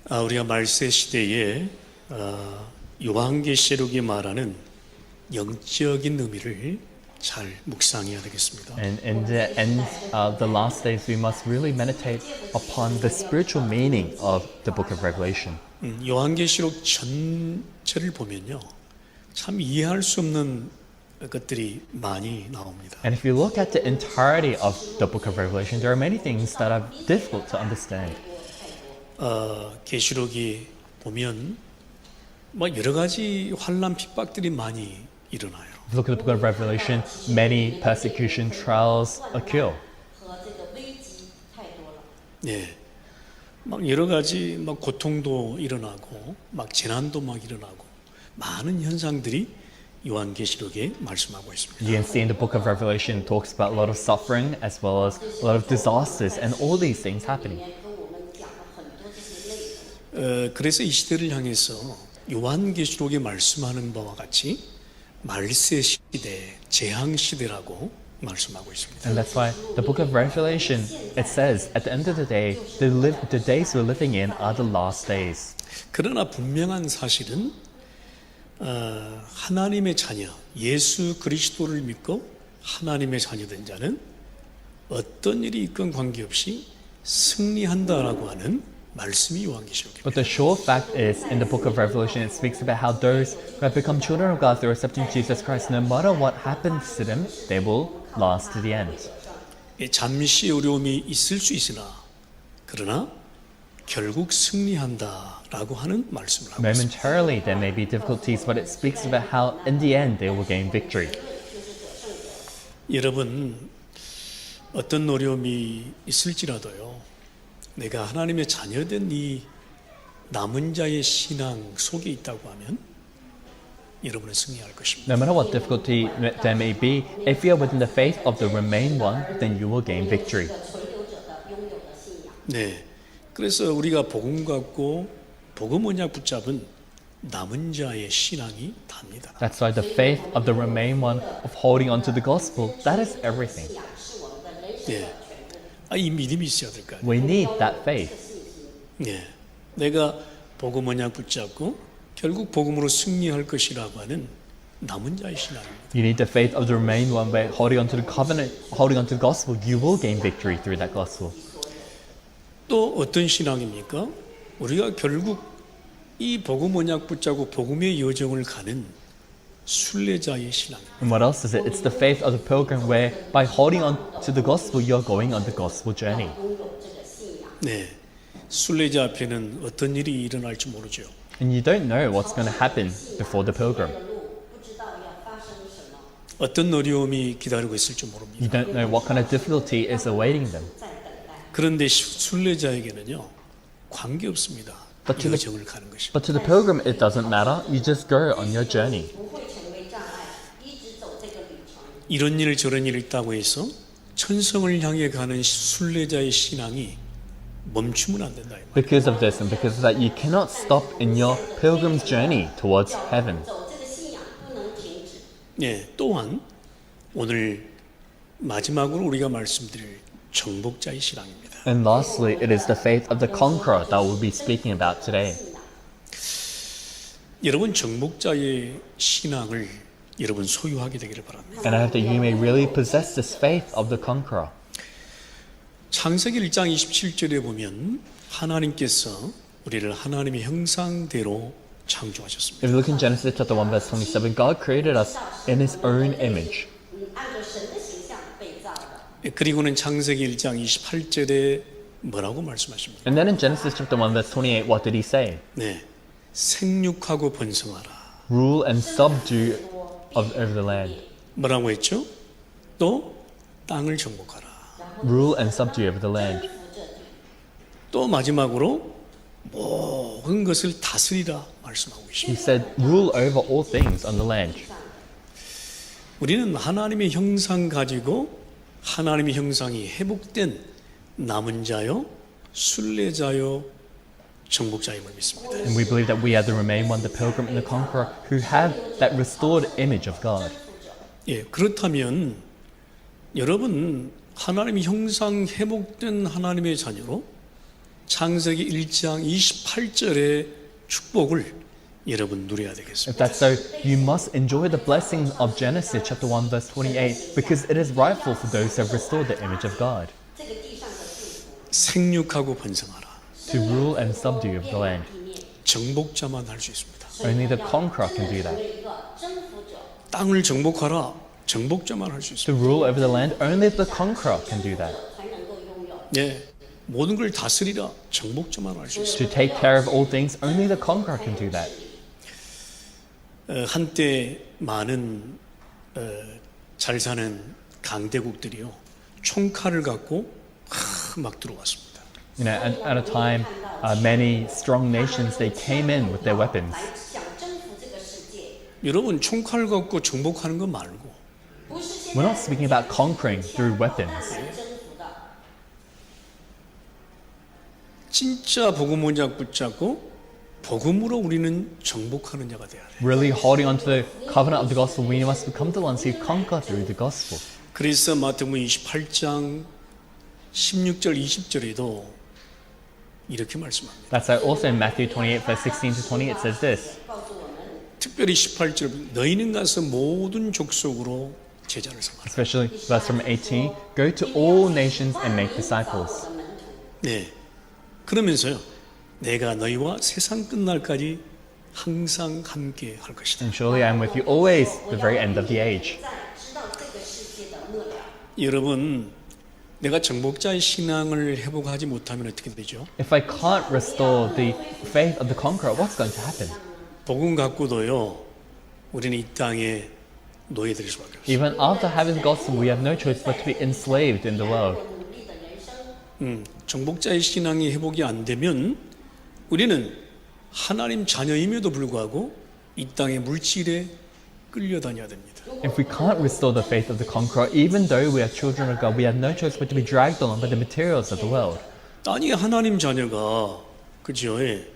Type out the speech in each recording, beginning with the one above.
우리가 말세 시대에 요한계시록이 말하는 영적인 의미를 잘 묵상해야 되겠습니다. And in the end of the last days, we must really meditate upon the spiritual meaning of the book of Revelation. 요한계시록 전체를 보면요, 참 이해할 수 없는 것들이 많이 나옵니다. And if you look at the entirety of the book of Revelation, there are many things that are difficult to understand. 계시록이 보면 뭐 여러 가지 환난 핍박들이 많이 일어나요. If you look at the book of Revelation, many persecution trials occur. 네, 막 여러 가지 막 고통도 일어나고 막 재난도 막 일어나고 많은 현상들이 요한계시록에 말씀하고 있습니다. You can see in the book of Revelation talks about a lot of suffering as well as a lot of disasters and all these things happening. 그래서 이 시대를 향해서 요한계시록에 말씀하는 바와 같이 말세 시대, 재앙 시대라고 말씀하고 있습니다. And that's why the book of Revelation, it says, at the end of the day, the days we're living in are the last days. 그러나 분명한 사실은 하나님의 자녀, 예수 그리스도를 믿고 하나님의 자녀된 자는 어떤 일이 있건 관계없이 승리한다라고 하는 말씀이 요한계시록입니다. But the sure fact is, in the book of Revelation, it speaks about how those who have become children of God through accepting Jesus Christ, no matter what happens to them, they will last to the end. 잠시 어려움이 있을 수 있으나 그러나 결국 승리한다라고 하는 말씀을 하고 있습니다. Momentarily, there may be difficulties, but it speaks about how, in the end, they will gain victory. 여러분, 어떤 어려움이 있을지라도요, 내가 하나님의 자녀된 이 남은 자의 신앙 속에 있다고 하면 여러분은 승리할 것입니다. No matter what difficulty there may be, if you are within the faith of the remain one, then you will gain victory. 네, 그래서 우리가 복음 갖고 복음 언약 붙잡은 남은 자의 신앙이 답니다. That's why the faith of the remain one, of holding on to the gospel, that is everything. 네, 이 믿음이 있어야 될까요? We need that faith. 네, 내가 복음 언약 붙잡고 결국 복음으로 승리할 것이라고 하는 남은 자의 신앙입니다. You need the faith of the remain one, where holding on to the covenant, holding on to the gospel, you will gain victory through that gospel. 또 어떤 신앙입니까? 우리가 결국 이 복음 언약 붙잡고 복음의 여정을 가는 순례자의 신앙입니다. And what else is it? It's the faith of the pilgrim, where by holding on to the gospel, you're going on the gospel journey. 네, 순례자 앞에는 어떤 일이 일어날지 모르죠. And you don't know what's going to happen before the pilgrim. 어떤 어려움이 기다리고 있을지 모릅니다. You don't know what kind of difficulty is awaiting them. 그런데 순례자에게는요, 관계 없습니다. But to the- 여정을 가는 것입니다. But to the pilgrim, it doesn't matter. You just go on your journey. 이런 일 저런 일 있다고 해서 천성을 향해 가는 순례자의 신앙이 멈추면 안 된다. 이 말이에요. Because of this and because of that, you cannot stop in your pilgrim's journey towards heaven. 네, 또한 오늘 마지막으로 우리가 말씀드릴 정복자의 신앙입니다. And lastly, it is the faith of the conqueror that we'll be speaking about today. 여러분 정복자의 신앙을 여러분 소유하게 되기를 바랍니다. And I hope that you may really possess this faith of the conqueror. 창세기 1장 27절에 보면 하나님께서 우리를 하나님의 형상대로 창조하셨습니다. If you look in Genesis chapter 1 verse 27, God created us in His own image. 그리고는 창세기 1장 28절에 뭐라고 말씀하십니까? And then in Genesis chapter 1 verse 28, what did He say? 네, 생육하고 번성하라. Rule and subdue over the land. 뭐라고 했죠? 또 땅을 정복하라. Rule and subdue over the land. 또 마지막으로 모든 것을 다스리라 말씀하고 He 계십니다. said, rule over all things on the land. 우리는 하나님의 형상 가지고 하나님의 형상이 회복된 남은 자요, 순례자요, 정복자임을 믿습니다. And we believe that we are the remain one, the pilgrim and the conqueror, who have that restored image of God. 예, 그렇다면 여러분 하나님의 형상 회복된 하나님의 자녀로 창세기 1장 28절의 축복을 여러분 누려야 If 되겠습니다. that's so, you must enjoy the blessings of Genesis chapter 1 verse 28 because it is rightful for those who have restored the image of God 생육하고 번성하라. to rule and subdue the land. 정복자만 할 수 있습니다. Only the conqueror can do that. 땅을 정복하라. 정복자만 할 수 To 있습니다. rule over the land, only the conqueror can do that. 네, 모든 걸 다스리라. 정복자만 할 수 있습니다. To take care of all things, only the conqueror can do that. 한때 많은 잘 사는 강대국들이요 총칼을 갖고 막 들어왔습니다. You know, at a time, many strong nations they came in with their weapons. 여러분 총칼 갖고 정복하는 거 말고 We're not speaking about conquering through weapons. 진짜 복음을 붙잡고 복음으로 우리는 정복하는 자가 돼야 돼. Really holding on to the covenant of the gospel, we must become the ones who conquer through the gospel. 그래서 마태복음 28장 16절 20절에도 이렇게 말씀합니다. That's why also in Matthew 28 verse 16 to 20 it says this. 특별히 18절 너희는 가서 모든 족속으로 제자를 삼아라. Especially verse from 18, go to all nations and make disciples. 네. 그러면서요. 내가 너희와 세상 끝날까지 항상 함께 할 것이다. And surely I am with you always, the very end of the age. 여러분, 내가 정복자의 신앙을 회복하지 못하면 어떻게 되죠? If I can't restore the faith of the conqueror, what's going to happen? 복음 갖고도요. 우리는 이 땅에 노예될 수밖에 없어요. Even after having the gospel, we have no choice but to be enslaved in the world. 정복자의 신앙이 회복이 안 되면 우리는 하나님 자녀임에도 불구하고 이 땅의 물질에 끌려다녀야 됩니다. If we can't restore the faith of the conqueror, even though we are children of God, we have no choice but to be dragged along by the materials of the world. 아니 하나님 자녀가 그죠? 예.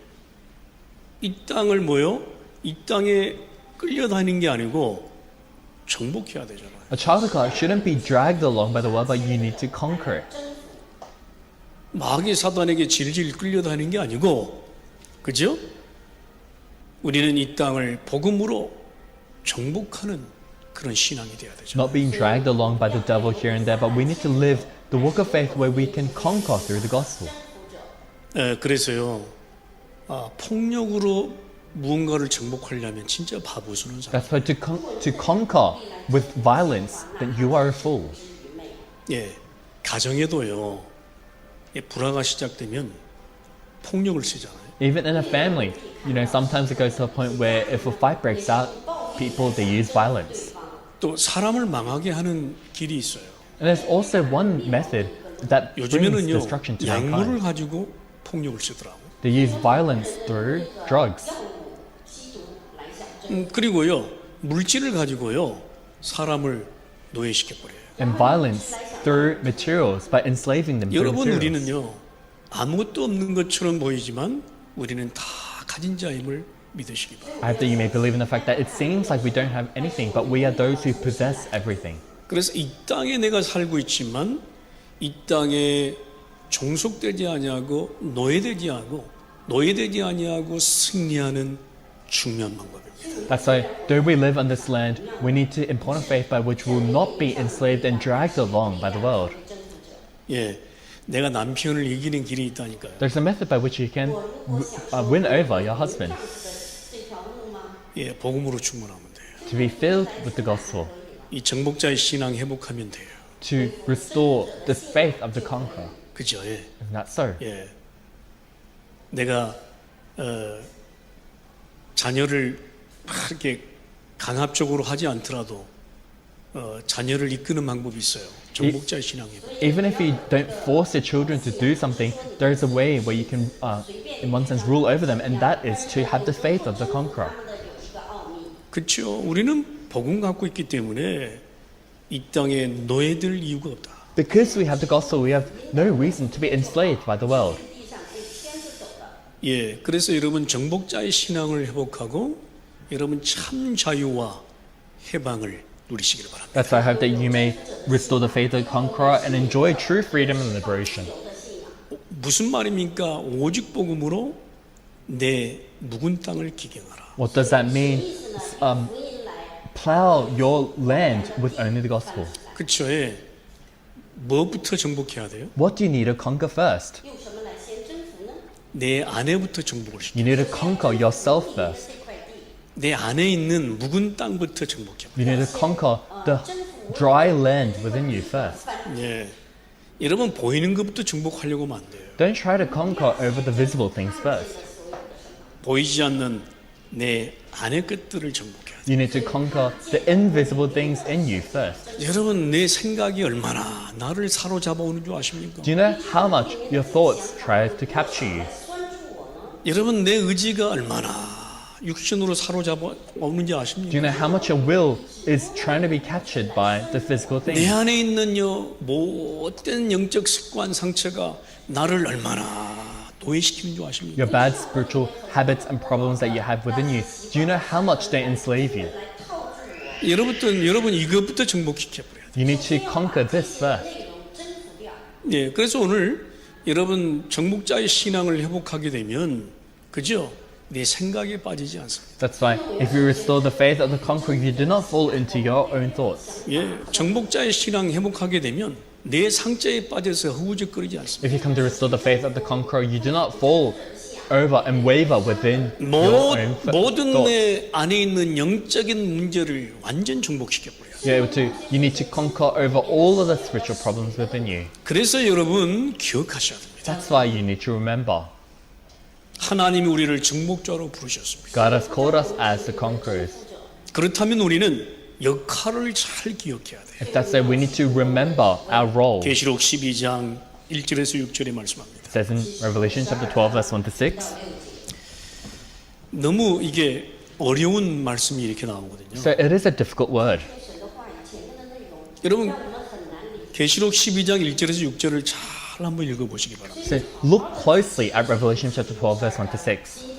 이 땅을 뭐요? 이 땅에 끌려다니는 게 아니고 정복해야 되잖아요. A child of God shouldn't be dragged along by the world, but you need to conquer it. 마귀 사단에게 질질 끌려다니는 게 아니고 그죠? 우리는 이 땅을 복음으로 정복하는 그런 신앙이 돼야 되죠. Not being dragged along by the devil here and there, but we need to live the walk of faith where we can conquer through the gospel. 그래서요. 폭력으로 무언가를 정복하려면 진짜 바보스러운 사람. That's why to conquer with violence, then you are a fool. 예, 가정에도요. 예, 불화가 시작되면 폭력을 쓰잖아요. Even in a family, you know, sometimes it goes to a point where if a fight breaks out, people they use violence. 또 사람을 망하게 하는 길이 있어요. And there's also one method that brings 요즘에는요, destruction to 약물을 mankind. 가지고 폭력을 쓰더라고. They use violence through drugs. 그리고요, 물질을 가지고요, 사람을 노예시켜 버려요. And violence through materials by enslaving them through 여러분 materials. 우리는요, 아무것도 없는 것처럼 보이지만 우리는 다 가진 자임을 믿으시기 바랍니다. I hope that you may believe in the fact that it seems like we don't have anything, but we are those who possess everything. 그래서 이 땅에 내가 살고 있지만 이 땅에 종속되지 아니하고 노예되지 아니하고 승리하는 중요한 방법입니다. That's why, though we live on this land, we need to impart a faith by which we will not be enslaved and dragged along by the world. 예, 내가 남편을 이기는 길이 있다니까요. There's a method by which you can win over your husband, 예, 복음으로 충분하면 돼요. to be filled with the gospel, 이 정복자의 신앙 회복하면 돼요. to restore the faith of the conqueror. 그죠? 예, Isn't that so? 예. 내가 자녀를 막 이렇게 강압적으로 하지 않더라도 자녀를 이끄는 방법이 있어요. 정복자의 신앙 회복. Even if you don't force your children to do something, there is a way where you can, in one sense, rule over them, and that is to have the faith of the conqueror. 그렇죠. 우리는 복음 갖고 있기 때문에 이 땅에 노예될 이유가 없다. Because we have the gospel, we have no reason to be enslaved by the world. 예, 그래서 여러분 정복자의 신앙을 회복하고 여러분 참 자유와 해방을 누리시기를 바랍니다. That's why I hope that you may restore the faith of the conqueror and enjoy true freedom and liberation. 무슨 말입니까? 오직 복음으로 내 묵은 땅을 기경하라. What does that mean? Plow your land with only the gospel. 그렇죠. 예. 뭐부터 정복해야 돼요? What do you need to conquer first? 내 안에부터 정복을 시켜. You need to conquer yourself first. 내 안에 있는 묵은 땅부터 정복해. You need to conquer the dry land within you first. 예. 여러분 보이는 것부터 정복하려고 하면 안 돼요. Don't try to conquer over the visible things first. 보이지 않는 내 안의 것들을 정복해야 돼요. You need to conquer the invisible things in you first. 여러분 내 생각이 얼마나 나를 사로잡아 오는 줄 아십니까? Do you know how much your thoughts try to capture you? 여러분 내 의지가 얼마나 육신으로 사로잡아 오는지 Do 아십니까? you know how much your will is trying to be captured by the physical 내 things? 안에 있는 못된 영적 습관 상처가 나를 얼마나 노예시키는 줄 아십니까? Your bad spiritual habits and problems that you have within you. Do you know how much they enslave you? 여러분 이것부터 정복시켜버려야 돼요. You need to conquer this first. 예, 그래서 오늘 여러분 정복자의 신앙을 회복하게 되면 그죠? 내 생각에 빠지지 않습니다. That's why if you restore the faith of the conqueror, you do not fall into your own thoughts. 예, 정복자의 신앙 회복하게 되면 내 상처에 빠져서 허우적거리지 않습니다. If you come to restore the faith of the conqueror, you do not fall over and waver within your own 모든 thoughts. 내 안에 있는 영적인 문제를 완전 정복시켜버려요. You need to conquer over all of the spiritual problems within you. 그래서 여러분 기억하셔야 됩니다. That's why you need to remember. 하나님이 우리를 정복자로 부르셨습니다. God has called us as the conquerors. 그렇다면 우리는 역할을 잘 기억해야 돼요. If that's so, we need to remember our role. It 계시록 12장 1절에서 6절에 말씀합니다. says in Revelation chapter 12, verse 1 to 6. 너무 이게 어려운 말씀이 이렇게 나오거든요. So it is a difficult word. 여러분 계시록 12장 1절에서 6절을 잘 한번 읽어보시기 바랍니다. So look closely at Revelation chapter 12, verse 1 to 6.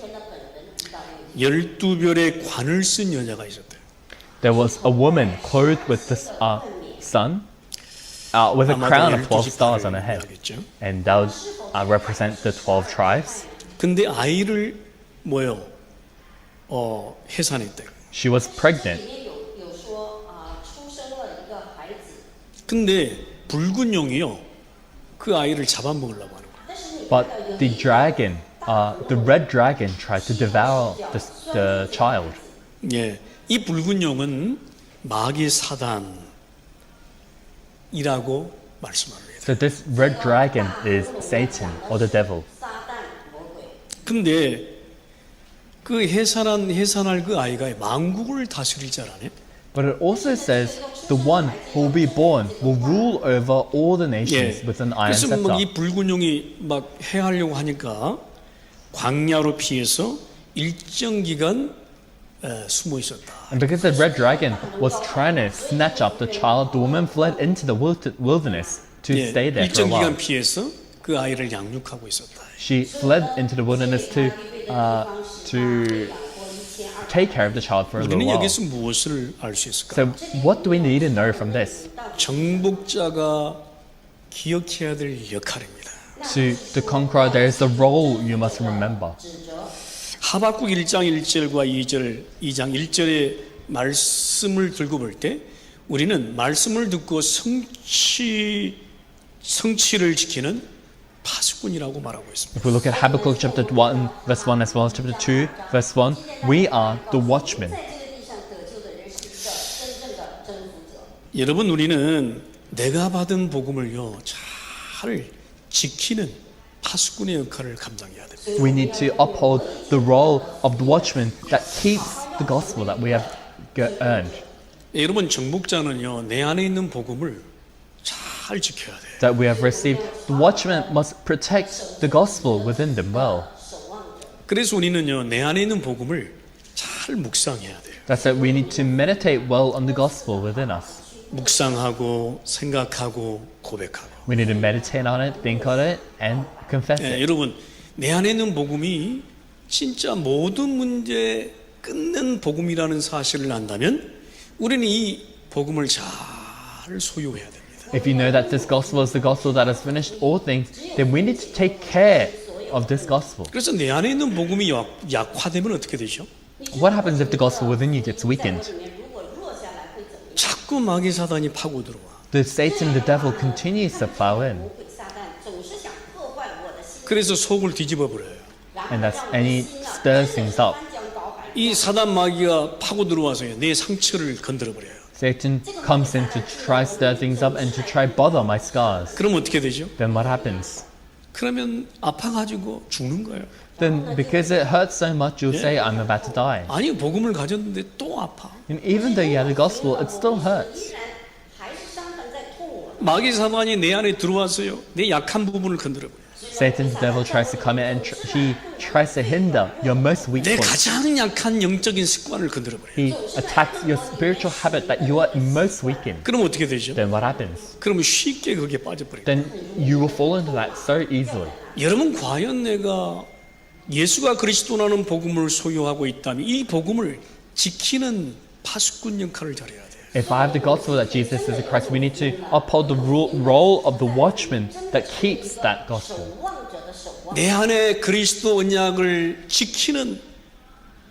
12별의 관을 쓴 여자가 있었대요. There was a woman clothed with the sun, with a crown of 12 stars on her head. 하겠죠. And that would represent the 12 tribes. 근데 아이를 해산했대요. She was pregnant. 근데 붉은 용이요 그 아이를 잡아먹으려고 하는 거예요. But the dragon, the red dragon tried to devour the child. 예, 이 붉은 용은 마귀 사단이라고 말씀합니다. So this red dragon is Satan or the devil. 근데 그 해산할 그 아이가 만국을 다스릴 자라네. But it also says the one who will be born will rule over all the nations 예. with an iron 그래서 막 scepter. 이 붉은 용이 막 해하려고 하니까 광야로 피해서 일정 기간 숨어 있었다. And because the red dragon was trying to snatch up the child, the woman fled into the wilderness to 예, stay there for a 일정 기간 while. 피해서 그 아이를 양육하고 있었다. She fled into the wilderness to take care of the child for a little 우리는 while. 여기서 무엇을 알 수 있을까? So what do we need to know from this? 정복자가 기억해야 될 역할입니다. To the conqueror, there is the role you must remember. 하박국 1장 1절과 2장 1절의 말씀을 들고 볼 때 우리는 말씀을 듣고 성취를 지키는 파수꾼이라고 말하고 있습니다. If we look at Habakkuk chapter 1, verse 1 as well as chapter 2, verse 1, we are the watchmen. 여러분 우리는 내가 받은 복음을요 잘 지키는 파수꾼의 역할을 감당해야 됩니다. We need to uphold the role of the watchman that keeps the gospel that we have earned. 여러분 정복자는요 내 안에 있는 복음을 잘 지켜야 돼요. That we have received. The watchman must protect the gospel within them well. 그래서 우리는요 내 안에 있는 복음을 잘 묵상해야 돼요. That's that we need to meditate well on the gospel within us. 묵상하고 생각하고 고백하고. We need to meditate on it, think on it, and confess it. 여러분 내 안에 있는 복음이 진짜 모든 문제 끝낸 복음이라는 사실을 안다면 우리는 이 복음을 잘 소유해야 됩니다. If you know that this gospel is the gospel that has finished all things, then we need to take care of this gospel. 그래서 내 안에 있는 복음이 약화되면 어떻게 되죠? What happens if the gospel within you gets weakened? 자꾸 마귀 사단이 파고 들어와. The Satan, the devil, continues to plow in, 撒旦总是想破坏我的心， 그래서 속을 뒤집어 버려요. and he stirs things up. 翻江倒海。 이 사단 마귀가 파고 들어와서요. 내 상처를 건드려 버려요. Satan comes in to try stir things up and to try bother my scars. 그럼 어떻게 되죠? Then what happens? 그러면 아파가지고 죽는 거예요. Then because it hurts so much, you'll say, I'm about to die. 아니 복음을 가졌는데 또 아파. And even though you had the gospel, it still hurts. 还是伤痕在痛我。 마귀 사단이 내 안에 들어와서요. 내 약한 부분을 건드려 버려요. Satan, the devil, tries to come in and he tries to hinder your most weak 내 point. 가장 약한 영적인 습관을 건드려 버려요. He attacks your spiritual habit that you are most weak in. 그럼 어떻게 되죠? Then what happens? 그러면 쉽게 거기에 빠져버려요. Then you will fall into that so easily. 여러분 과연 내가 예수가 그리스도라는 복음을 소유하고 있다면 이 복음을 지키는 파수꾼 역할을 잘해야 돼요. If I have the gospel that Jesus is the Christ, we need to uphold the role of the watchman that keeps that gospel. 望者的守望， 내 안에 그리스도 언약을 지키는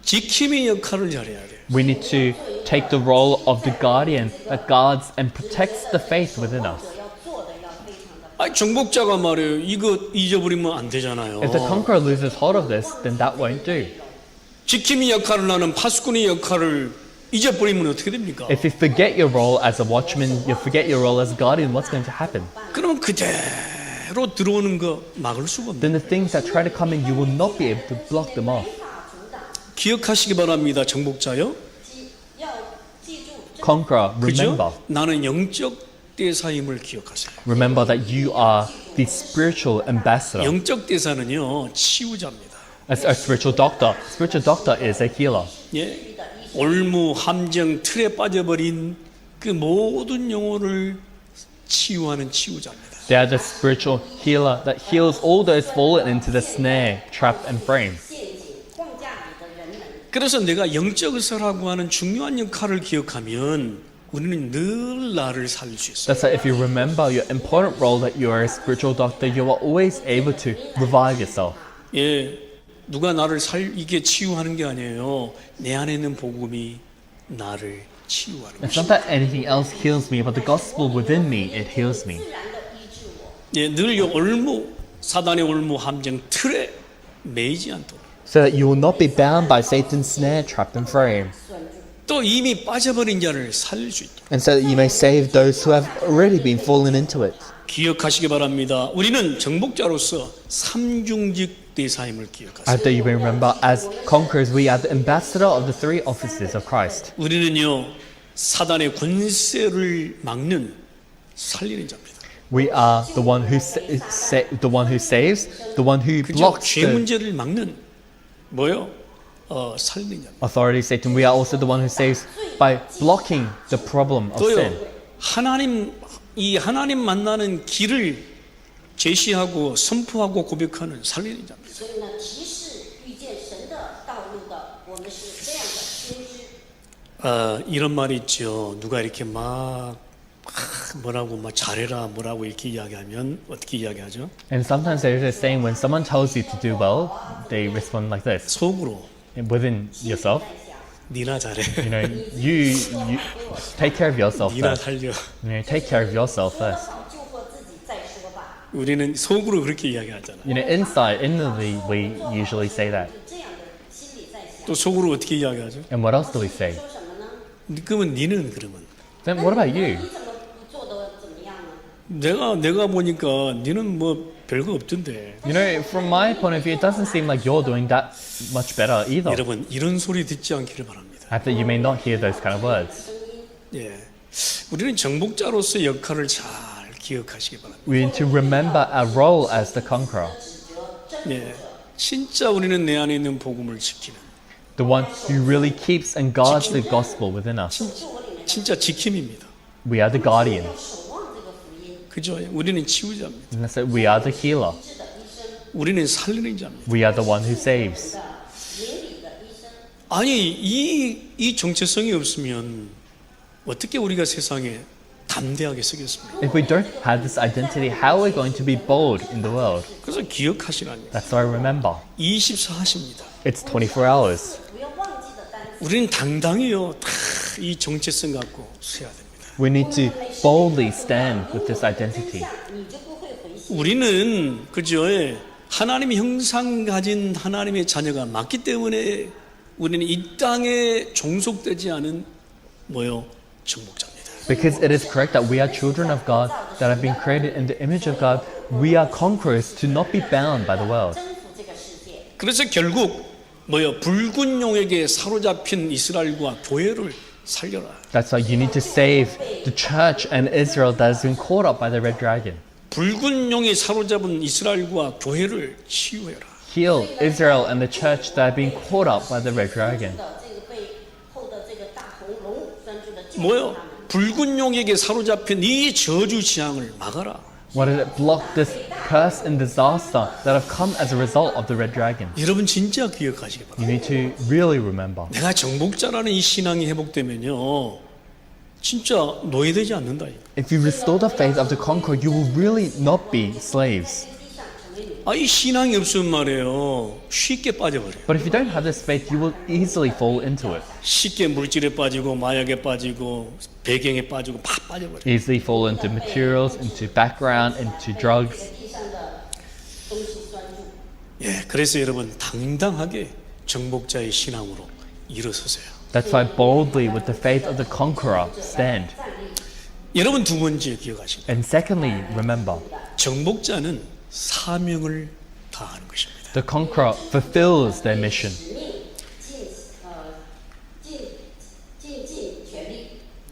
지킴의 역할을 잘해야 돼요. We need to take the role of the guardian that guards and protects the faith within us. 要做的要非常的。 아, 정복자가 말해요. 이거 잊어버리면 안 되잖아요. If the conqueror loses hold of this, then that won't do. 지킴의 역할을 하는 파수꾼의 역할을 잊어버리면 어떻게 됩니까? If you forget your role as a watchman, you forget your role as a guardian, what's going to happen? 그러면 그대로 들어오는 거 막을 수가 없는. Then the things that try to come in, you will not be able to block them off. 기억하시기 바랍니다. 정복자요. 要记住， Conqueror, remember. 그죠? 나는 영적 대사임을 기억하세요. Remember that you are the spiritual ambassador. 영적 대사는요 치유자입니다. As a spiritual doctor is a healer. 예, 올무, 함정, 틀에 빠져버린 그 모든 영혼을 치유하는 치유자입니다. They are the spiritual healer that heals all those fallen into the snare, trap, and frame. 陷阱框架里的人们。 그래서 내가 영적 의사라고 하는 중요한 역할을 기억하면 우리는 늘 나를 살릴 수 있어요. That's why if you remember your important role that you are a spiritual doctor, you are always able to revive yourself. 예, 누가 나를 이게 치유하는 게 아니에요. 내 안에 있는 복음이 나를 치유하는 It's 것이죠. not that anything else heals me, but the gospel within me, it heals me. 自然的医治我， 예, 늘 올무, 사단의 올무, 함정, 틀에 매이지 않도록. So that you will not be bound by Satan's snare, trap, and frame. 拴住。 또 이미 빠져버린 자를 살릴 수 있도록. And so that you may save those who have already been fallen into it. 기억하시기 바랍니다. 우리는 정복자로서 삼중직 대사임을 기억하세요. After you may remember, as conquerors, we are the ambassador of the three offices of Christ. 우리는요 사단의 권세를 막는 살리는 자입니다. We are the one who the one who saves, the one who 그죠? blocks 죄 the 문제를 막는 뭐요? 살리는 자입니다. authority of Satan. We are also the one who saves by blocking the problem of sin. 또요 하나님 만나는 길을 제시하고 선포하고 고백하는 살리는 자입니다. 所以呢，提示遇见神的道路的，我们是这样的先知。 이런 말이 있죠. 누가 이렇게 뭐라고 잘해라 뭐라고 이렇게 이야기하면 어떻게 이야기하죠? And sometimes there is a saying when someone tells you to do well, they respond like this. 속으로 Within yourself, 니나 잘해. you take care of yourself 니나 first. 살려. Take care of yourself first. 到救活自己再说吧。 우리는 속으로 그렇게 이야기하잖아. Inwardly, we usually say that. 这样的心里在想， 또 속으로 어떻게 이야기하죠? And what else do we say? 说什么呢？ 그러면 니는 그러면 Then what about you? 你怎么不做的怎么样呢？ 내가 보니까 니는 뭐 별거 없던데. From my point of view, it doesn't seem like you're doing that much better either. 여러분 이런 소리 듣지 않기를 바랍니다. After you may not hear those kind of words. 예, 우리는 정복자로서의 역할을 잘 기억하시기 바랍니다. We need to remember our role as the conqueror. 예, 진짜 우리는 내 안에 있는 복음을 지키는 The one who really keeps and guards the gospel within us. 진짜 지킴입니다. We are the guardian. 守望这个福音， 그죠? 우리는 치유자입니다. And that's it. We are the healer. 治的医生， 우리는 살리는 자입니다. We are the one who saves. 邻里的医生。 아니 이 정체성이 없으면 어떻게 우리가 세상에 담대하게 서겠습니까? If we don't have this identity, how are we going to be bold in the world? 그래서 기억하시라니. That's why remember. 24시입니다. It's 24 hours. 不要忘记的单词。 우리는 당당히요. 다 이 정체성 갖고 서야 됩니다. We need to boldly stand with this identity. 你就不会回心。 우리는 그죠? 하나님의 형상 가진 하나님의 자녀가 맞기 때문에 우리는 이 땅에 종속되지 않은 뭐요? 정복자입니다. Because it is correct that we are children of God, that have been created in the image of God, we are conquerors to not be bound by the world. 征服这个世界。 그래서 결국 뭐요? 붉은 용에게 사로잡힌 이스라엘과 교회를 살려라. That's why you need to save the church and Israel that has been caught up by the red dragon. 붉은 용이 사로잡은 이스라엘과 교회를 치유해라. Heal Israel and the church that have been caught up by the red dragon. 的这个背后的这个大红龙拴住的救赎 뭐요? 他们。 붉은 용에게 사로잡힌 이 저주 재앙을 막아라. What did it block this curse and disaster that have come as a result of the red dragon? 여러분 진짜 기억하시기 바랍니다. You need to really remember. 내가 정복자라는 이 신앙이 회복되면요, 진짜 노예되지 않는다. If you restore the faith of the conqueror, you will really not be slaves. 이 신앙이 없으면 말이에요, 쉽게 빠져버려요. But if you don't have this faith, you will easily fall into it. 쉽게 물질에 빠지고 마약에 빠지고 배경에 빠지고 막 빠져버려요. Easily fall into materials, into background, into drugs. 地上的东西拴住。 예, 그래서 여러분 당당하게 정복자의 신앙으로 일어서세요. That's why boldly, with the faith of the conqueror, stand. 여러분 두 번째 기억하십니다. And secondly, remember, 정복자는 사명을 다하는 것입니다. the conqueror fulfills their mission. 尽全力。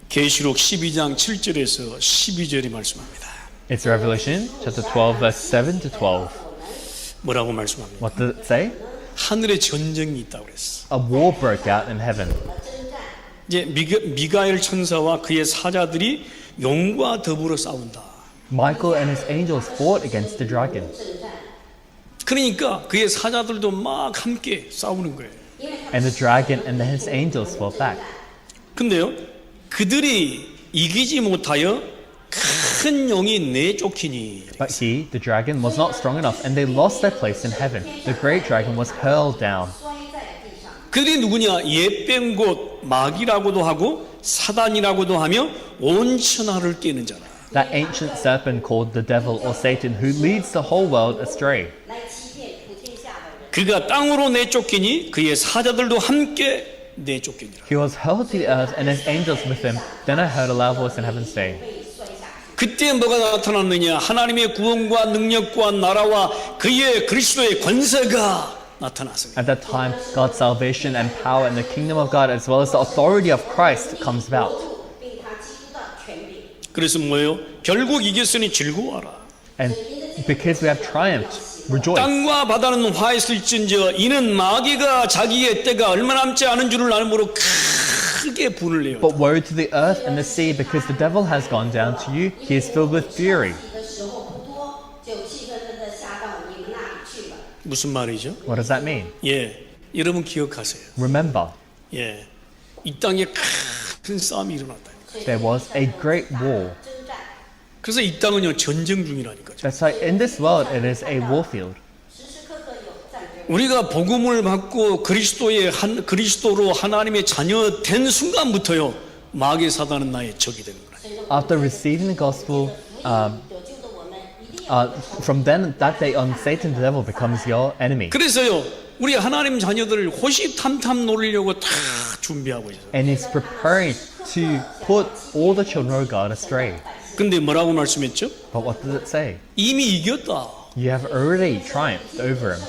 계시록 12장 7절에서 12절이 말씀합니다. It's Revelation chapter 12, verse 7 to 12. 뭐라고 말씀합니까? What does it say? 하늘에 전쟁이 있다고 그랬어. A war broke out in heaven. 이제 미가엘 천사와 그의 사자들이 용과 더불어 싸운다. Michael and his angels fought against the dragon. 그러니까 그의 사자들도 막 함께 싸우는 거예요. And the dragon and his angels fought back. 근데요, 그들이 이기지 못하여 큰 용이 내쫓기니. But he, the dragon, was not strong enough, and they lost their place in heaven. The great dragon was hurled down. 摔在地上。 그들이 누구냐? 옛뱀 곧 마귀라고도 하고 사단이라고도 하며 온 천하를 깨는 자라. That ancient serpent called the devil or Satan, who leads the whole world astray. 来欺骗普天下的人。 그가 땅으로 내쫓기니 그의 사자들도 함께 내쫓기니라. He was hurled to the earth, and his angels with him. Then I heard a loud voice in heaven say, 被摔下去。 그때 뭐가 나타났느냐? 하나님의 구원과 능력과 나라와 그의 그리스도의 권세가 나타났습니다. at that time, God's salvation and power and the kingdom of God, as well as the authority of Christ, comes about. 并他基督的权柄。 그래서 뭐예요? 결국 이겼으니 즐거워하라. And because we have triumphed, rejoice. 땅과 바다는 화했을진저 이는 마귀가 자기의 때가 얼마 남지 않은 줄을 알므로 크게 분을 내요. But woe to the earth and the sea, because the devil has gone down to you. He is filled with fury. 的时候不多，就气愤愤地下到你们那里去了。 무슨 말이죠? What does that mean? 예, 여러분 기억하세요. Remember, 예, 이 땅에 큰 싸움이 일어났다. there was a great war. 征战， 그래서 이 땅은요 전쟁 중이라니까요. That's why in this world it is a warfield. 时时刻刻有战争。 우리가 복음을 받고 그리스도로 하나님의 자녀 된 순간부터요 마귀 사단은 나의 적이 되는 거예요. After receiving the gospel, 有救的我们一定要 from then that day on, Satan the devil becomes your enemy, 그래서요 우리 하나님 자녀들을 호시탐탐 노리려고 다 준비하고 있어요. and he's preparing to put all the children of God astray. 근데 뭐라고 말씀했죠? But what does it say? 이미 이겼다. You have already triumphed over him.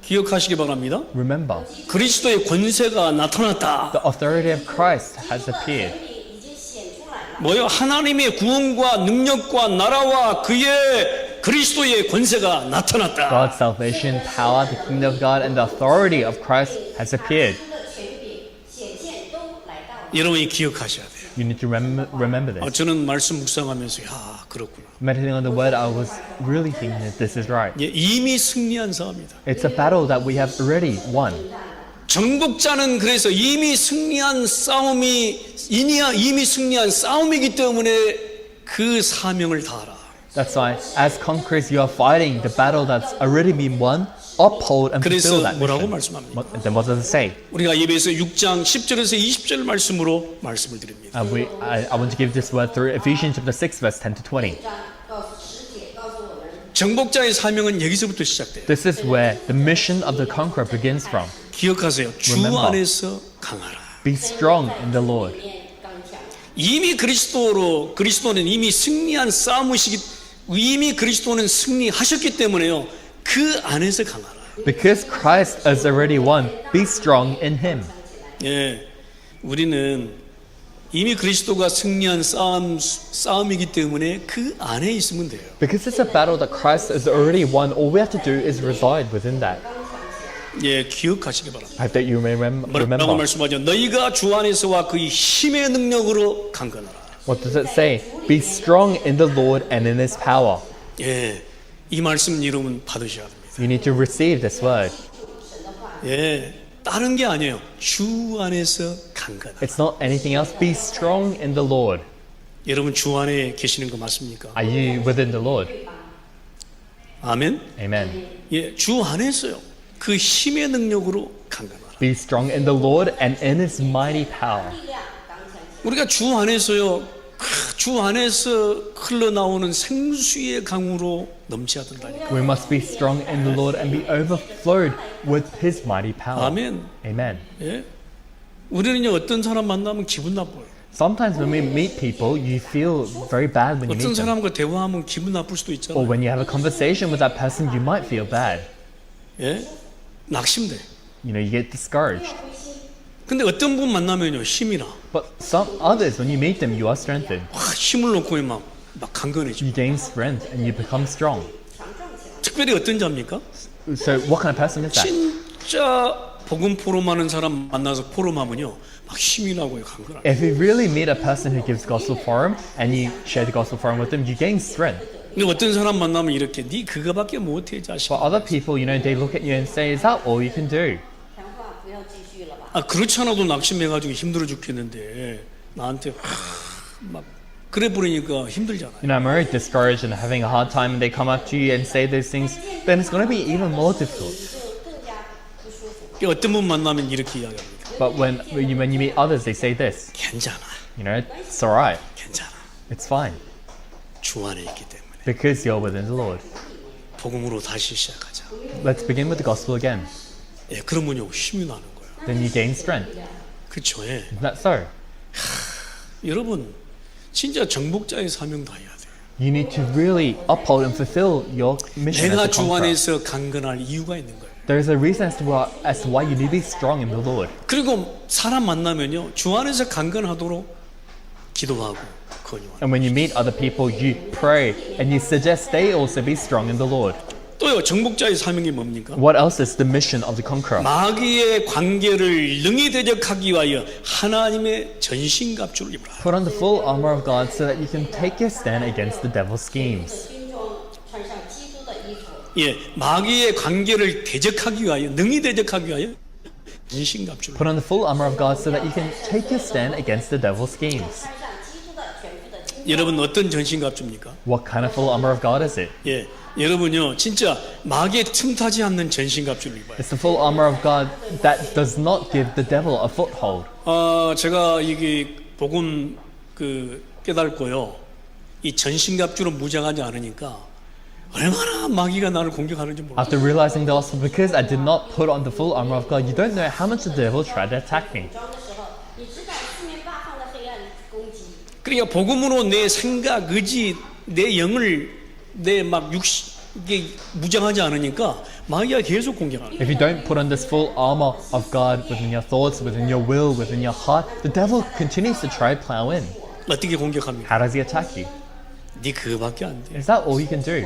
기억하시기 바랍니다. Remember, 그리스도의 권세가 나타났다. the authority of Christ has appeared. 已经显出来了。 뭐요? 하나님의 구원과 능력과 나라와 그의 그리스도의 권세가 나타났다. God's salvation, power, the kingdom of God, and the authority of Christ has appeared. 基督的权柄显现都来到了。 여러분이 기억하셔야 돼요. You need to remember this. 저는 말씀 묵상하면서 그렇구나. Meditating on the word, I was really thinking that this is right. 예, 이미 승리한 싸움이다. It's a battle that we have already won. 정복자는 그래서 이미 승리한 싸움이기 때문에 그 사명을 다하라. That's why, as conquerors, you are fighting the battle that's already been won. Uphold and fulfill 그래서 that 뭐라고 mission. 말씀합니까? Then what does it say? 우리가 예배에서 6장 10절에서 20절 말씀으로 말씀을 드립니다. I want to give this word through Ephesians chapter 6, verse 10 to 20. 章告诉10节告诉我们， 정복자의 사명은 여기서부터 시작돼요. This is where the mission of the conqueror begins from. 기억하세요. 주 Remember. 안에서 강하라. Be strong in the Lord. 里面刚强。 이미 그리스도는 이미 승리한 이미 그리스도는 승리하셨기 때문에요. 그 안에서 강하라. Because Christ has already won, be strong in Him. 예, 우리는 이미 그리스도가 승리한 싸움이기 때문에 그 안에 있으면 돼요. Because it's a battle that Christ has already won, all we have to do is reside within that. 예, 기억하시기 바랍니다. I hope that you may 뭐라고 remember. 말씀하죠? 너희가 주 안에서와 그의 힘의 능력으로 강건하라. What does it say? Be strong in the Lord and in His power. 예, 이 말씀 여러분 받으셔야 됩니다. You need to receive this word. 예, 다른 게 아니에요. 주 안에서 강건하라. It's not anything else. Be strong in the Lord. 여러분 주 안에 계시는 거 맞습니까? Are you within the Lord? 아멘. Amen. 예, 주 안에서요. 그 힘의 능력으로 강건하라. Be strong in the Lord and in His mighty power. 力量刚强起来。 우리가 주 안에서요. 주 안에서 흘러나오는 생수의 강으로 넘쳐야 된다니까. We must be strong in the Lord and be overflowed with His mighty power. 아멘. Amen. 예? 우리는요 어떤 사람 만나면 기분 나빠요. Sometimes when we meet people, you feel very bad when you 어떤 meet them. 사람과 대화하면 기분 나쁠 수도 Or 있잖아요. when you have a conversation with that person, you might feel bad. 예? 낙심돼. You know, you get discouraged. 근데 어떤 분 만나면요 힘이 나. But some others, when you meet them, you are strengthened. 힘을 놓고 막 강건해져. You gain strength and you become strong. 특별히 어떤 자입니까? So what kind of person is that? 진짜 복음 포럼하는 사람 만나서 포럼하면요 막 힘이 나고요 강건하고. If you really meet a person who gives gospel forum and you share the gospel forum with them, you gain strength. 근데 어떤 사람 만나면 이렇게 네 그거밖에 못해 자식. But other people, you know, they look at you and say, is that all you can do? 强化不要继续了吧。 아 그렇지 않아도 낙심해가지고 힘들어 죽겠는데 나한테 막 그래 버리니까 힘들잖아요. You know, I'm very discouraged and having a hard time and they come up to you and say those things, then it's going to be even more difficult. 就更加不舒服。 어떤 분 만나면 이렇게 이야기합니다. But when you meet others, they say this, 괜찮아, you know, it's alright, 괜찮아. it's fine. 주 안에 있기 때문에 Because you're within the Lord. 복음으로 다시 시작하자. Let's begin with the gospel again. 예, 그러면요 힘이 나는 거예요. Then you gain strength. 그렇죠. 예. Isn't that so? 여러분 진짜 정복자의 사명 다해야 돼요. You need to really uphold and fulfill your mission as 내가 a 주 conqueror. 안에서 강건할 이유가 있는 거예요. There is a reason as to why you need to be strong in the Lord. 그리고 사람 만나면요 주 안에서 강건하도록 기도하고 권유하고. And when you meet other people, you pray and you suggest they also be strong in the Lord. 또요 정복자의 사명이 뭡니까? What else is the mission of the conqueror? 마귀의 관계를 능히 대적하기 위하여 하나님의 전신갑주를 입으라. Put on the full armor of God so that you can take your stand against the devil's schemes. 军中穿上基督的衣服， 예, 마귀의 관계를 대적하기 위하여 능히 대적하기 위하여 전신갑주를. Put on the full armor of God so that you can take your stand against the devil's schemes. 穿上基督的全副的军装。 여러분 어떤 전신갑주입니까? What kind of full armor of God is it? 예, 여러분요 진짜 마귀에 틈타지 않는 전신갑주를 입어요. It's the full armor of God that does not give the devil a foothold. 제가 이게 복음 깨닫고요. 이 전신갑주로 무장하지 않으니까 얼마나 마귀가 나를 공격하는지 몰라요. After realizing the gospel, because I did not put on the full armor of God, you don't know how much the devil tried to attack me. 装的时候，你只敢四面八方的黑暗攻击。 그러니까 복음으로 내 생각, 의지, 내 영을 내 막 이게 무장하지 않으니까 마귀가 계속 공격하는 거예요. If you don't put on this full armor of God within your thoughts, within your will, within your heart, the devil continues to try to plow in. 어떻게 공격합니까? How does he attack you? 네 그거밖에 안 돼. Is that all you can do?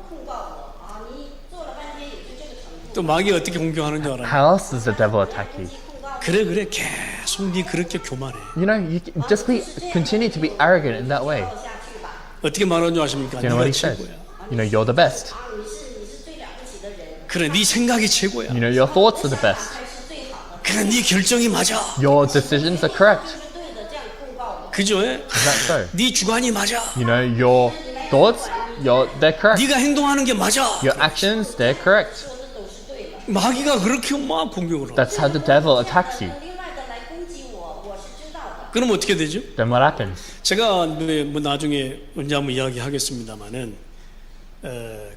控告我啊，你做了半天也就这个程度。 또 마귀가 어떻게 공격하는 줄 알아요? How else does the devil attack you? 控告我， 그래 계속 네 그렇게 교만해. You know, you just continue to be arrogant in that way. 下去吧。 어떻게 말하는 줄 아십니까? Do you know what 네가 he said? 최고야. You know, you're the best. 啊，你是最了不起的人， 그래 네 생각이 최고야. You know, your thoughts are the best. 才是最好的。 그래, 네 결정이 맞아. Your decisions are correct. 是对的，这样控告我。 그죠? Is that so? 네 주관이 맞아. You know, your thoughts, they're correct. 네가 행동하는 게 맞아. Your actions, they're correct. 说的都是对的。 마귀가 그렇게 막 공격을 하고. That's how the devil attacks you. 另外的来攻击我，我是知道的。 그럼 어떻게 되죠? Then what happens? 제가 뭐 나중에 언제 한번 이야기하겠습니다만은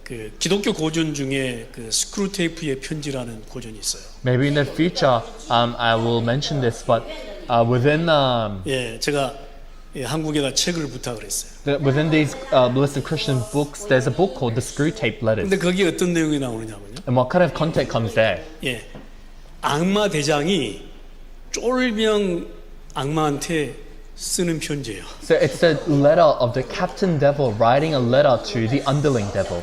그 기독교 고전 중에 그 스크루테이프의 편지라는 고전이 있어요. Maybe in the future, I will mention this, but within 예, 제가 예, 한국에다 책을 부탁을 했어요. within these list of Christian books, there's a book called the Screwtape Letters. 근데 거기에 어떤 내용이 나오느냐면요. And what kind of content comes there? 예, 악마 대장이 쫄병 악마한테 쓰는 편지예요. So it's a letter of the Captain Devil writing a letter to the underling devil.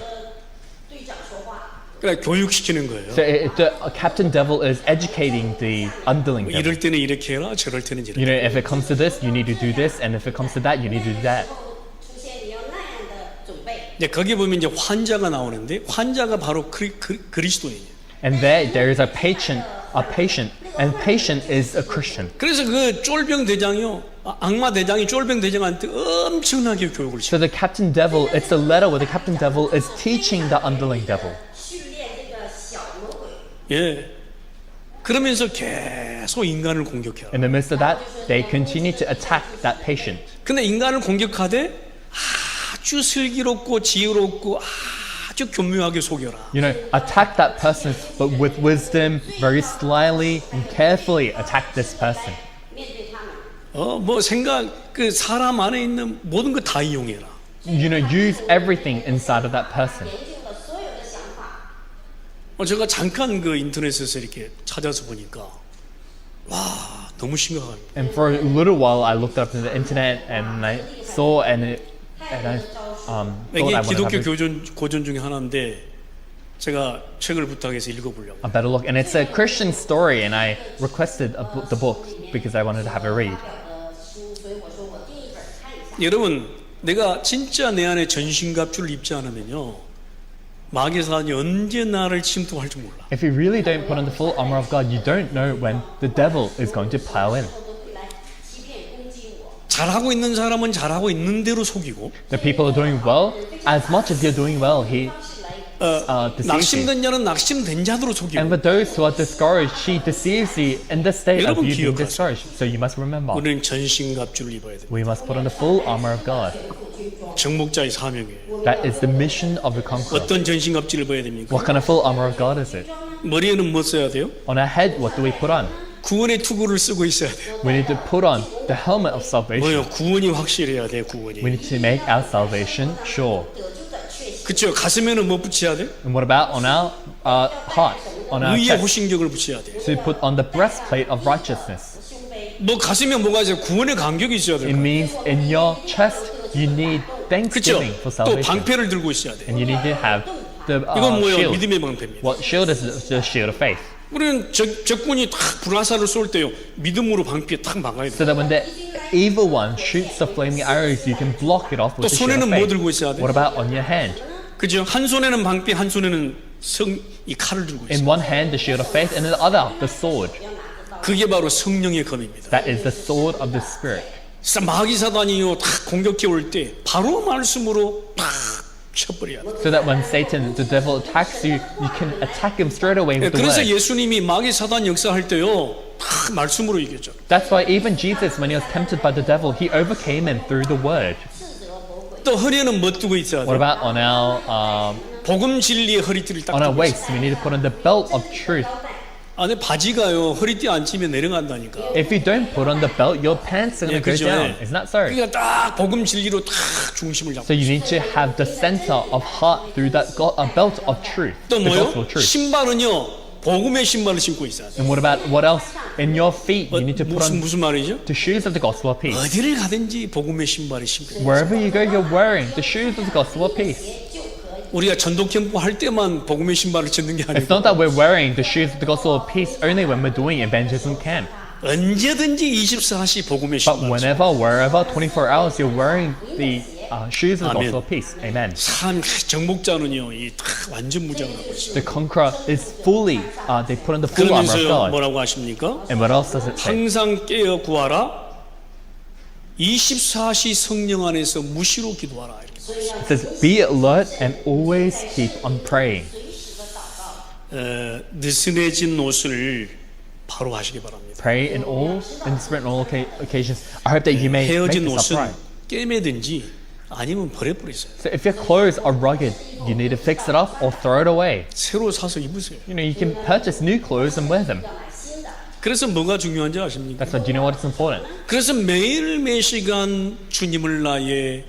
队长说话， 그러니까 교육시키는 거예요. So the Captain Devil is educating the underling devil. 이럴 때는 이렇게 해라, 저럴 때는 이렇게. You know, if it comes to this, you need to do this, and if it comes to that, you need to do that. 出现你要那样的准备。 이제 거기 보면 이제 환자가 나오는데 환자가 바로 그리스도인이에요. And there is a patient, and patient is a Christian. 그래서 그 쫄병 대장이요, 악마 대장이 쫄병 대장한테 엄청나게 교육을 시켜. So the Captain Devil, it's a letter where the Captain Devil is teaching the underling devil. 训练这个小魔鬼， 예. 그러면서 계속 인간을 공격해요. In the midst of that, they continue to attack that patient. 근데 인간을 공격하되 아주 슬기롭고 지혜롭고 아주 교묘하게 속여라. You know, attack that person, but with wisdom, very slyly and carefully attack this person. 面对他们， 뭐 생각 그 사람 안에 있는 모든 거 다 이용해라. You know, use everything inside of that person. 研究了所有的想法。 제가 잠깐 그 인터넷에서 이렇게 찾아서 보니까 와 너무 심각합니다. And for a little while, I looked up on the internet and I saw and I thought 이게 I wanted to 기독교 have 고전 중에 하나인데 제가 책을 부탁해서 읽어보려고. a better look. And it's a Christian story, and I requested the book because I wanted to have a read. 的书，所以我说我订一本看一下。 여러분, 내가 진짜 내 안에 전신갑주를 입지 않으면요, 마귀 사단이 언제 나를 침투할 줄 몰라. If you really don't put on the full armor of God, you don't know when the devil is going to plow in. 都会来欺骗攻击我。 잘하고 있는 사람은 잘하고 있는 대로 속이고, The people are doing well. As much as you're doing well, he deceives you. 낙심된 자는 낙심된 자대로 And 속이고. for those who are discouraged, she deceives you in the state of 여러분 you being 기억하세요. discouraged. So you must remember, 우리는 전신갑주를 입어야 돼. we must put on the full armor of God. 정복자의 사명이에요. That is the mission of the conqueror. 어떤 전신갑주를 입어야 됩니까? What kind of full armor of God is it? 머리에는 뭐 써야 돼요? On our head, what do we put on? 구원의 투구를 쓰고 있어야 돼요. We need to put on the helmet of salvation. 뭐요? 구원이 확실해야 돼, 구원이. We need to make our salvation sure. 得救的确信， 그쵸? 가슴에는 뭐 붙여야 돼? And what about on our heart, on our 의의 chest? 호신경을 붙여야 돼. To put on the breastplate of righteousness. 胸背 뭐 가슴에 뭐가 있어요? 구원의 간격이 있어야 돼. It means in your chest, you need 그쵸? thanksgiving for 또 salvation. 방패를 들고 있어야 돼. And you need to have the 이건 뭐예요? shield. 믿음의 방패입니다. What shield is the shield of faith. 우리는 적군이 탁 불화살을 쏠 때요, 믿음으로 방패 탁 막아야 돼. So that when the evil one shoots the flaming arrows, you can block it off 또 with the shield 손에는 of 뭐 faith. 들고 있어야 돼? What about on your hand? 그죠? 한 손에는 방패, 한 손에는 이 칼을 들고 있어. In one hand, the shield of faith, and in the other, the sword. 그게 바로 성령의 검입니다. That is the sword of the Spirit. 마귀 사단이요, 탁 공격해 올 때 바로 말씀으로 탁 쳐버려야 돼. So that when Satan, the devil, attacks you, you can attack him straight away with the 그래서 word. 예수님이 마귀 사단 역사할 때요, 탁 말씀으로 이겼죠. That's why even Jesus, when he was tempted by the devil, he overcame him through the word. 斥责魔鬼。 또 허리에는 뭐 뜨고 있어야 What 돼? about on our 복음 진리의 허리띠를 딱 on our 뜨고 있어. waist? We need to put on the belt of truth. 안에 바지가요, 허리띠 안 찌면 내려간다니까. If you don't put on the belt, your pants are going to go 그죠? down. Isn't that so? 그러니까 딱 복음 진리로 딱 중심을 잡고. So you need to have the center of heart through that belt of truth, 또 the gospel 뭐요? of truth. 신발은요, 복음의 신발을 신고 있어야 돼. And what about what else? In your feet, you need to put on 무슨 말이죠? the shoes of the gospel of peace. 어디를 가든지 복음의 신발을 신고. Wherever you go, you're wearing the shoes of the gospel of peace. 우리가 전도 캠프 할 때만 복음의 신발을 신는 게 It's 아니고 not that we're wearing the shoes of the gospel of peace only when we're doing evangelism camp. 언제든지 24시 복음의 But 신발. whenever, wherever, 24 hours, you're wearing the shoes of the Amen. gospel of peace. Amen. 참 정복자는요, 완전 무장을 하고 있어요. The conqueror is fully, they put on the full armor of 그러면서요, God. 뭐라고 하십니까? And what else does it say? 항상 깨어 구하라. 24시 성령 안에서 무시로 기도하라. 이렇게. It says, be alert and always keep on praying. 느슨해진 옷을 바로 하시기 바랍니다. Pray in the spirit in all occasions. I hope that you may make 헤어진 this 옷은 upright. 꿰매든지 아니면 버려버리세요. So if your clothes are rugged, you need to fix it up or throw it away. 새로 사서 입으세요. You know, you can purchase new clothes and wear them. 그래서 뭐가 중요한지 아십니까? That's why, do you know what is important? 그래서 매일 매시간 주님을 나의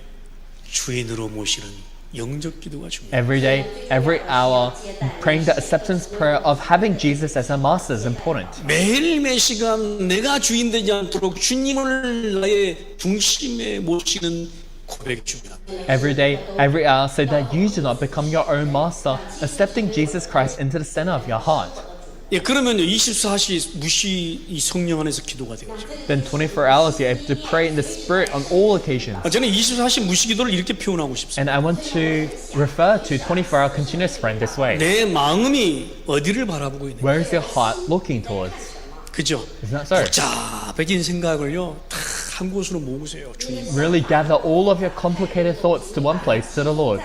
주인으로 모시는 영적 기도가 중요해요. Every day, every hour, praying the acceptance prayer of having Jesus as our master is important. 매일 매시간 내가 주인 되지 않도록 주님을 나의 중심에 모시는 고백이 중요합니다. Every day, every hour, so that you do not become your own master, accepting Jesus Christ into the center of your heart. 예, 그러면요 24시 무시 이 성령 안에서 기도가 되겠죠. Then 24 hours you're able to pray in the Spirit on all occasions. 저는 24시 무시 기도를 이렇게 표현하고 싶습니다. And I want to refer to 24-hour continuous prayer in this way. 내 마음이 어디를 바라보고 있는가? Where is your heart looking towards? 그죠? Isn't that so? 복잡해진 생각을요 다 한 곳으로 모으세요. 주님. Really gather all of your complicated thoughts to one place, to the Lord.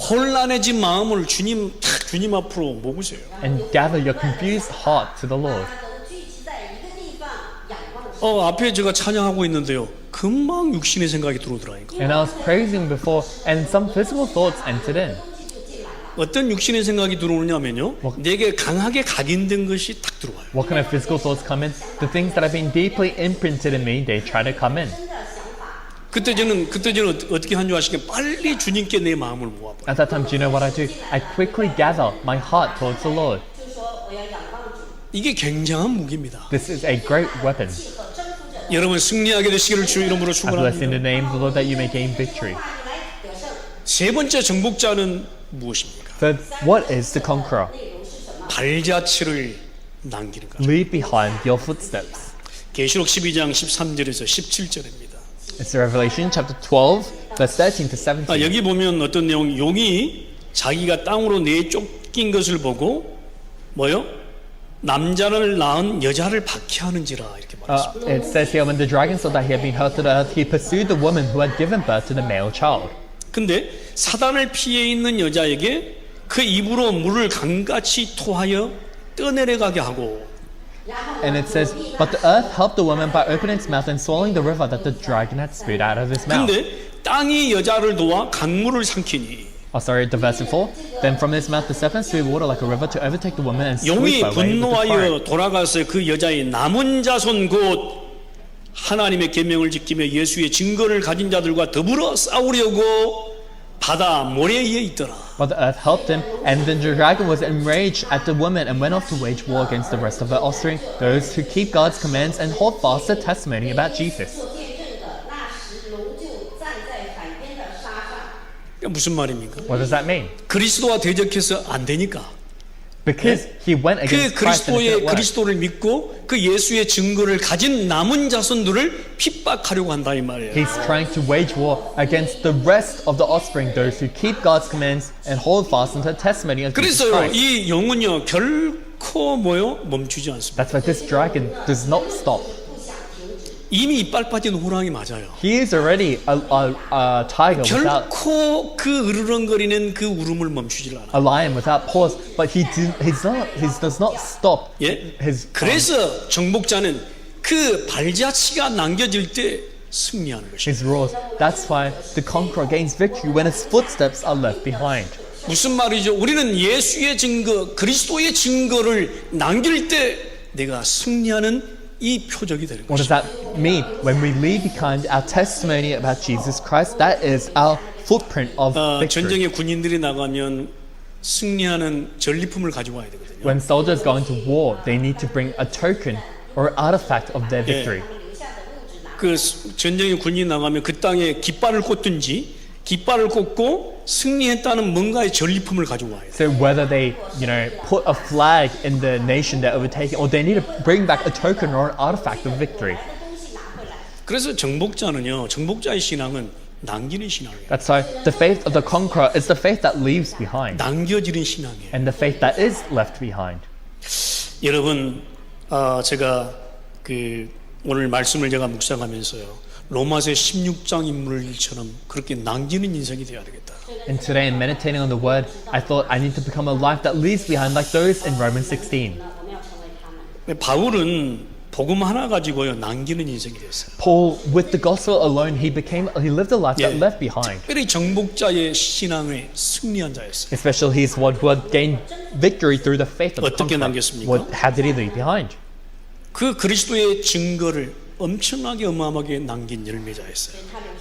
혼란해진 마음을 주님 앞으로 모으세요. And gather your confused heart to the Lord. 聚集在一个地方仰望神。 앞에 제가 찬양하고 있는데요. 금방 육신의 생각이 들어오더라니까. And I was praising before, and some physical thoughts entered in. 어떤 육신의 생각이 들어오냐면요. 내게 강하게 각인된 것이 딱 들어와요. What kind of physical thoughts come in? The things that have been deeply imprinted in me, they try to come in. 그때 저는 어떻게 한 줄 아시겠어요? 빨리 주님께 내 마음을 모아버려요. At that time, do you know what I do? I quickly gather my heart towards the Lord. 就说我要仰望主， 이게 굉장한 무기입니다. This is a great weapon. 征服者， 여러분 승리하게 되시기를 주 이름으로 I bless in 축원합니다. the name of the Lord that you may gain victory. 你来得胜。 세 번째 정복자는 무엇입니까? Third, what is the conqueror? 内容是什么？ 발자취를 남기는 것. Leave behind your footsteps. 계시록 12장 13절에서 17절입니다. It's Revelation chapter 12, verse 13 to 17. 여기 보면 어떤 내용, 용이 자기가 땅으로 내쫓긴 것을 보고 뭐요? 남자를 낳은 여자를 박해하는지라 이렇게 말했습니다. It says here, when the dragon saw that he had been hurled to the earth, he pursued the woman who had given birth to the male child. 근데 사단을 피해 있는 여자에게 그 입으로 물을 강같이 토하여 떠내려가게 하고 And it says, but the earth helped the woman by opening its mouth and swallowing the river that the dragon had spewed out of his mouth. 근데 땅이 여자를 도와 강물을 삼키니 Oh, sorry, the verse 4. Then from his mouth the serpent spewed water like a river to overtake the woman and 용이 sweep her away with the current. 분노하여 돌아가서 그 여자의 남은 자손 곧 하나님의 계명을 지키며 예수의 증거를 가진 자들과 더불어 싸우려고 바다 모래에 있더라. But the earth helped him, and then the dragon was enraged at the woman and went off to wage war against the rest of her offspring, those who keep God's commands and hold fast the testimony about Jesus. 做见证的那时，龙就站在海边的沙上。 무슨 말입니까? What does that mean? 그리스도와 대적해서 안 되니까 Because he went 그 against Christ and it didn't work. 그리스도를 믿고 그 예수의 증거를 가진 남은 자손들을 핍박하려고 한다 이 말이에요. He's trying to wage war against the rest of the offspring, those who keep God's commands and hold fast unto the testimony of Jesus 그래서 Christ. 이 영은요 결코 멈추지 않습니다. That's why this dragon does not stop. 이미 이빨 빠진 호랑이 맞아요. He is already a tiger without 결코 그 으르렁거리는 그 울음을 멈추질 않아. a lion without paws, but he does not stop 예? his 그래서 정복자는 그 발자취가 남겨질 때 승리하는 것이에요. his roars. That's why the conqueror gains victory when his footsteps are left behind. 무슨 말이죠? 우리는 예수의 증거, 그리스도의 증거를 남길 때 내가 승리하는 이 표적이 되는 What does 것이죠. that mean? When we leave behind our testimony about Jesus Christ, that is our footprint of victory. 전쟁에 군인들이 나가면 승리하는 전리품을 가져와야 되거든요. When soldiers go into war, they need to bring a token or artifact of their victory. 留下的物质拿。 그 전쟁에 군인이 나가면 그 땅에 깃발을 꽂든지 깃발을 꽂고 승리했다는 뭔가의 전리품을 가져와야 돼요. So whether they, put a flag in the nation they're overtaking, or they need to bring back a token or an artifact of victory. 东西拿回来。 그래서 정복자의 신앙은 남기는 신앙이에요. That's why the faith of the conqueror is the faith that leaves behind, 남겨지는 신앙이에요. and the faith that is left behind. 여러분, 제가 오늘 말씀을 제가 묵상하면서요, 로마서 16장 인물처럼 그렇게 남기는 인생이 되어야 되겠다. And today, in meditating on the word, I thought I need to become a life that leaves behind like those in Romans 16. 我们要成为他们。 바울은 복음 하나 가지고요 남기는 인생이 됐어요. Paul, with the gospel alone, he lived a life that left behind. 특별히 정복자의 신앙에 승리한 자였어요. Especially he's one who had gained victory through the faith of the 어떻게 conqueror. 남겼습니까? How did he leave behind? 그 그리스도의 증거를 엄청나게 어마어마하게 남긴 열매자였어요.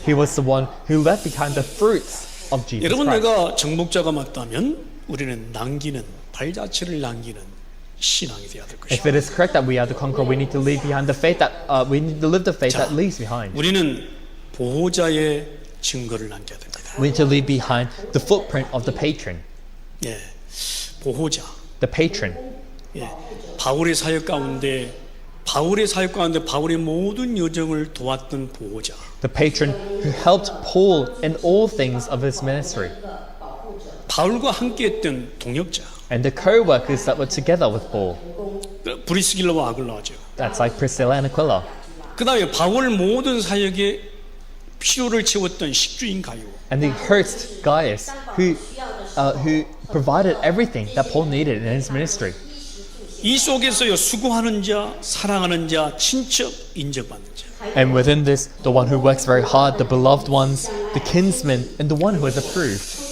He was the one who left behind the fruits of Jesus 여러분, Christ. 내가 정복자가 맞다면 우리는 남기는 발자취를 남기는 신앙이 되어야 될 If 것입니다. it is correct that we are the conqueror, we need to leave behind the faith that we need to live the faith 자, that leaves behind. 우리는 보호자의 증거를 남겨야 됩니다. We need to leave behind the footprint of the patron. 예, 보호자. The patron. 예, 바울의 사역 가운데 바울의 모든 여정을 도왔던 보호자. The patron who helped Paul in all things of his ministry. 바울과 함께했던 동역자. And the co-workers that were together with Paul. 브리스길라와 아굴라죠. That's like Priscilla and Aquila. 그 다음에 바울 모든 사역에 필요를 채웠던 식주인 가요. And the host Gaius, who provided everything that Paul needed in his ministry. 이 속에서요 수고하는 자, 사랑하는 자, 친척, 인정받는 자. And within this, the one who works very hard, the beloved ones, the kinsmen, and the one who is approved.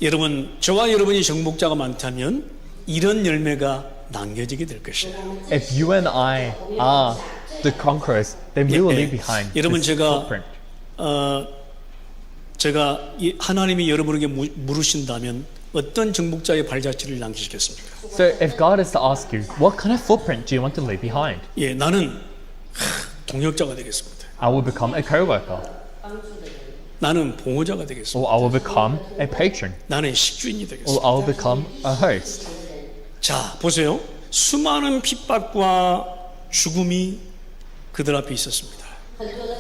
여러분, 저와 여러분이 정복자가 많다면 이런 열매가 남겨지게 될 것이에요. If you and I are the conquerors, then we will leave behind 여러분, this footprint. 제가 하나님이 여러분에게 물으신다면 어떤 정복자의 발자취를 남기시겠습니까? So if God is to ask you, what kind of footprint do you want to leave behind? 예, 나는 동역자가 되겠습니다. I will become a co-worker, 나는 보호자가 되겠습니다. or I will become a patron, 나는 식주인이 or 되겠습니다. I will become a host. 자, 보세요. 수많은 핍박과 죽음이 그들 앞에 있었습니다.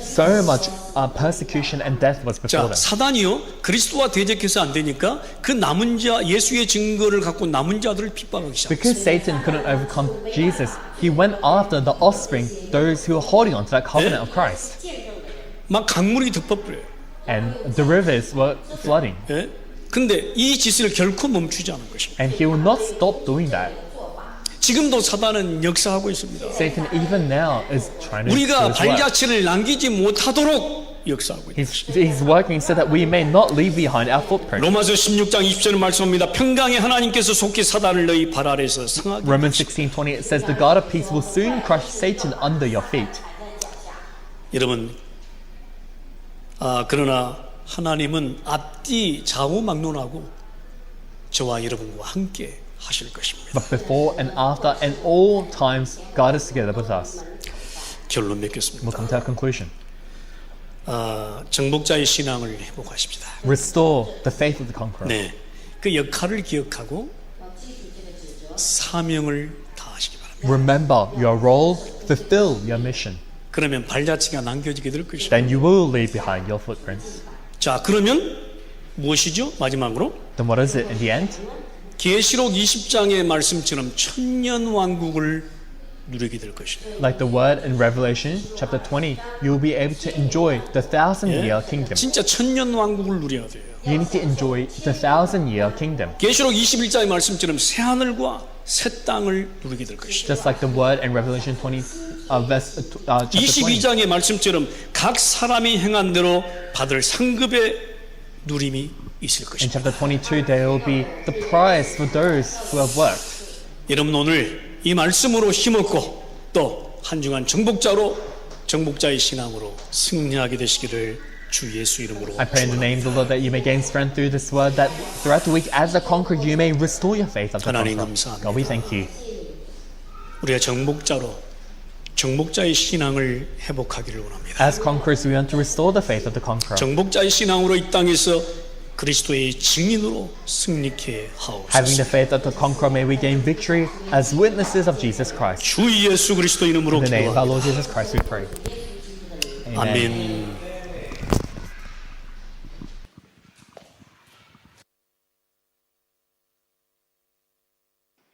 So much persecution and death was before 자, them. 사단이요 그리스도와 대적해서 안 되니까 그 남은 자 예수의 증거를 갖고 남은 자들을 핍박하기 시작했어요. Because Satan couldn't overcome Jesus, he went after the offspring, those who are holding on to that covenant of Christ. 막 강물이 덮어버려요. And the rivers were flooding. 예? 근데 이 짓을 결코 멈추지 않을 것입니다. And he will not stop doing that. 지금도 사단은 역사하고 있습니다. Satan even now is trying to do 우리가 his work. 발자취를 남기지 못하도록 역사하고 있습니다. He's working so that we may not leave behind our footprint. 로마서 16장 20절에 말씀합니다. 평강의 하나님께서 속히 사단을 너희 발 아래에서 상하게 Romans 16:20 it says the God of peace will soon crush Satan under your feet. 여러분, 그러나 하나님은 앞뒤 좌우막론하고 저와 여러분과 함께 하실 것입니다. But before and after and all times God is together with us. 결론 맺겠습니다. We'll come to our conclusion. 정복자의 신앙을 회복하십시다. Restore the faith of the conqueror. 네, 그 역할을 기억하고 사명을 다하시기 바랍니다. Remember your role, fulfill your mission. 그러면 발자취가 남겨지게 될 것입니다. Then you will leave behind your footprints. 자, 그러면 무엇이죠? 마지막으로 Then what is it in the end? 계시록 20장의 말씀처럼 천년 왕국을 누리게 될 것입니다. Like the word in Revelation chapter 20, you will be able to enjoy the 1,000-year kingdom. 진짜 천년 왕국을 누려야 돼요. You need to enjoy the 1,000-year kingdom. 계시록 21장의 말씀처럼 새 하늘과 새 땅을 누리게 될 것입니다. Just like the word in Revelation 20, chapter 20. 22장의 말씀처럼 각 사람이 행한 대로 받을 상급의 누림이 있을 In 것입니다. chapter 22, there will be the prize for those who have worked. 여러분, 오늘 이 말씀으로 힘없고 또 한 주간 정복자의 신앙으로 승리하게 되시기를 주 예수 이름으로 I pray in the name of the 축원합니다. Lord that you may gain strength through this word, that throughout the week as a conqueror, you may restore your faith as a 하나님 conqueror. 감사합니다. God, we thank you. 우리가 정복자의 신앙을 회복하기를 원합니다. As conquerors, we want to restore the faith of the conqueror. 정복자의 신앙으로 이 땅에서 그리스도의 증인으로 승리케 Having 하옵소서. the faith of the conqueror, may we gain victory as witnesses of Jesus Christ. 주 예수 그리스도 이름으로 In the name of our 기도합니다. Lord Jesus Christ, we pray. Amen. 아멘.